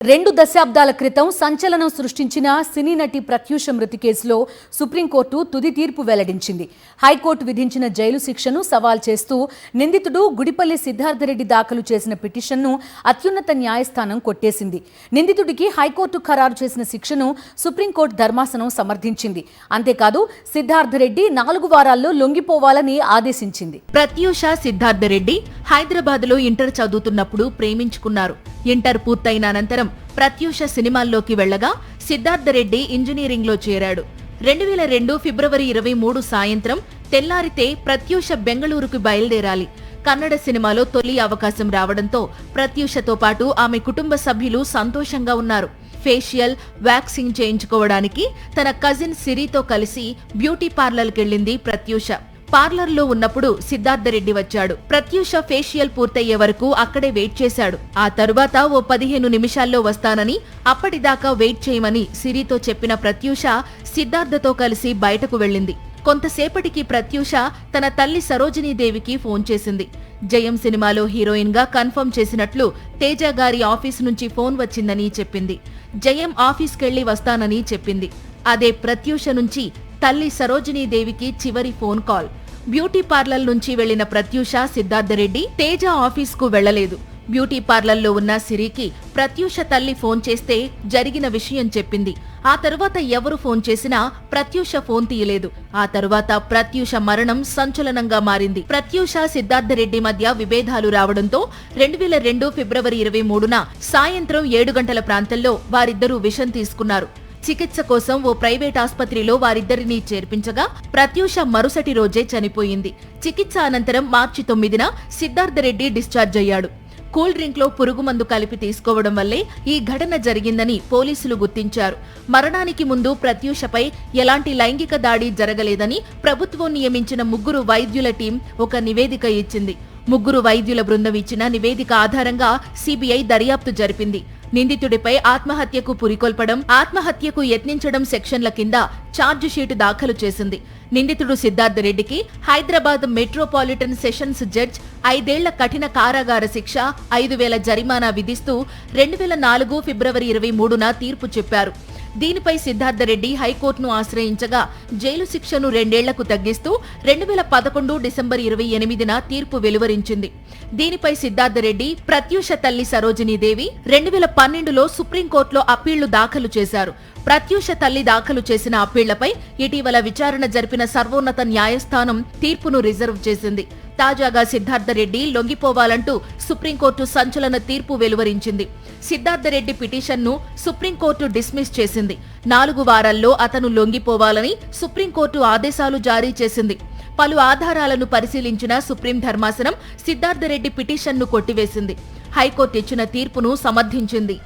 2 దశాబ్దాల క్రితం సంచలనం సృష్టించిన సినీ నటి ప్రత్యూష మృతి కేసులో సుప్రీంకోర్టు తుది తీర్పు వెల్లడించింది. హైకోర్టు విధించిన జైలు శిక్షను సవాల్ చేస్తూ నిందితుడు గుడిపల్లి సిద్ధార్థరెడ్డి దాఖలు చేసిన పిటిషన్ను అత్యున్నత న్యాయస్థానం కొట్టేసింది. నిందితుడికి హైకోర్టు ఖరారు చేసిన శిక్షను సుప్రీంకోర్టు ధర్మాసనం సమర్థించింది. అంతేకాదు సిద్ధార్థరెడ్డి 4 వారాల్లో లొంగిపోవాలని ఆదేశించింది. ప్రత్యూష సిద్ధార్థరెడ్డి హైదరాబాద్లో ఇంటర్ చదువుతున్నప్పుడు ప్రేమించుకున్నారు. ఇంటర్ పూర్తయిన అనంతరం ప్రత్యూష సినిమాల్లోకి వెళ్లగా సిద్ధార్థరెడ్డి ఇంజనీరింగ్లో చేరాడు. 2002 ఫిబ్రవరి 23 సాయంత్రం తెల్లారితే ప్రత్యూష బెంగళూరుకు బయలుదేరాలి. కన్నడ సినిమాలో తొలి అవకాశం రావడంతో ప్రత్యూషతో పాటు ఆమె కుటుంబ సభ్యులు సంతోషంగా ఉన్నారు. ఫేషియల్, వ్యాక్సింగ్ చేయించుకోవడానికి తన కజిన్ సిరితో కలిసి బ్యూటీ పార్లర్కెళ్లింది ప్రత్యూష. పార్లర్లో ఉన్నప్పుడు సిద్ధార్థరెడ్డి వచ్చాడు. ప్రత్యూష ఫేషియల్ పూర్తయ్యే వరకు అక్కడే వెయిట్ చేశాడు. ఆ తరువాత ఓ 15 నిమిషాల్లో వస్తానని, అప్పటిదాకా వెయిట్ చేయమని సిరితో చెప్పిన ప్రత్యూష సిద్ధార్థతో కలిసి బయటకు వెళ్ళింది. కొంతసేపటికి ప్రత్యూష తన తల్లి సరోజినీదేవికి ఫోన్ చేసింది. జయం సినిమాలో హీరోయిన్ గా కన్ఫర్మ్ చేసినట్లు తేజ గారి ఆఫీస్ నుంచి ఫోన్ వచ్చిందని చెప్పింది. జయం ఆఫీస్కెళ్లి వస్తానని చెప్పింది. అదే ప్రత్యూష నుంచి తల్లి సరోజినీదేవికి చివరి ఫోన్ కాల్. బ్యూటీ పార్లర్ నుంచి వెళ్లిన ప్రత్యూష సిద్ధార్థరెడ్డి తేజ ఆఫీస్కు వెళ్లలేదు. బ్యూటీ పార్లర్లో ఉన్న సిరికి ప్రత్యూష తల్లి ఫోన్ చేస్తే జరిగిన విషయం చెప్పింది. ఆ తరువాత ఎవరు ఫోన్ చేసినా ప్రత్యూష ఫోన్ తీయలేదు. ఆ తరువాత ప్రత్యూష మరణం సంచలనంగా మారింది. ప్రత్యూష సిద్ధార్థరెడ్డి మధ్య విభేదాలు రావడంతో 2002 ఫిబ్రవరి 23న సాయంత్రం 7 గంటల ప్రాంతంలో వారిద్దరూ విషం తీసుకున్నారు. చికిత్స కోసం ఓ ప్రైవేట్ ఆస్పత్రిలో వారిద్దరినీ చేర్పించగా ప్రత్యూష మరుసటి రోజే చనిపోయింది. చికిత్స అనంతరం మార్చి 9న సిద్ధార్థరెడ్డి డిశ్చార్జ్ అయ్యాడు. కూల్ డ్రింక్ లో పురుగుమందు కలిపి తీసుకోవడం వల్లే ఈ ఘటన జరిగిందని పోలీసులు గుర్తించారు. మరణానికి ముందు ప్రత్యూషపై ఎలాంటి లైంగిక దాడి జరగలేదని ప్రభుత్వం నియమించిన 3 వైద్యుల టీం ఒక నివేదిక ఇచ్చింది. 3 వైద్యుల బృందం ఇచ్చిన నివేదిక ఆధారంగా సిబిఐ దర్యాప్తు జరిపింది. నిందితుడిపై ఆత్మహత్యకు పురికొల్పడం, ఆత్మహత్యకు యత్నించడం సెక్షన్ల కింద ఛార్జిషీటు దాఖలు చేసింది. నిందితుడు సిద్ధార్థరెడ్డికి హైదరాబాద్ మెట్రోపాలిటన్ సెషన్స్ జడ్జ్ 5 ఏళ్ల కఠిన కారాగార శిక్ష, 5,000 జరిమానా విధిస్తూ 2004 ఫిబ్రవరి 23న తీర్పు చెప్పారు. దీనిపై సిద్ధార్థరెడ్డి హైకోర్టును ఆశ్రయించగా జైలు శిక్షను 2 ఏళ్లకు తగ్గిస్తూ 2011 డిసెంబర్ 28న తీర్పు వెలువరించింది. దీనిపై సిద్ధార్థరెడ్డి, ప్రత్యూష తల్లి సరోజినీదేవి 2012లో సుప్రీంకోర్టులో అప్పీళ్లు దాఖలు చేశారు. ప్రత్యూష తల్లి దాఖలు చేసిన అప్పీళ్లపై ఇటీవల విచారణ జరిపిన సర్వోన్నత న్యాయస్థానం తీర్పును రిజర్వ్ చేసింది. తాజాగా సిద్ధార్థరెడ్డి లొంగిపోవాలంటూ సుప్రీంకోర్టు సంచలన తీర్పు వెలువరించింది. సిద్ధార్థరెడ్డి పిటిషన్ను సుప్రీంకోర్టు డిస్మిస్ చేసింది. 4 వారాల్లో అతను లొంగిపోవాలని సుప్రీంకోర్టు ఆదేశాలు జారీ చేసింది. పలు ఆధారాలను పరిశీలించిన సుప్రీం ధర్మాసనం సిద్ధార్థరెడ్డి పిటిషన్ను కొట్టివేసింది. హైకోర్టు ఇచ్చిన తీర్పును సమర్థించింది.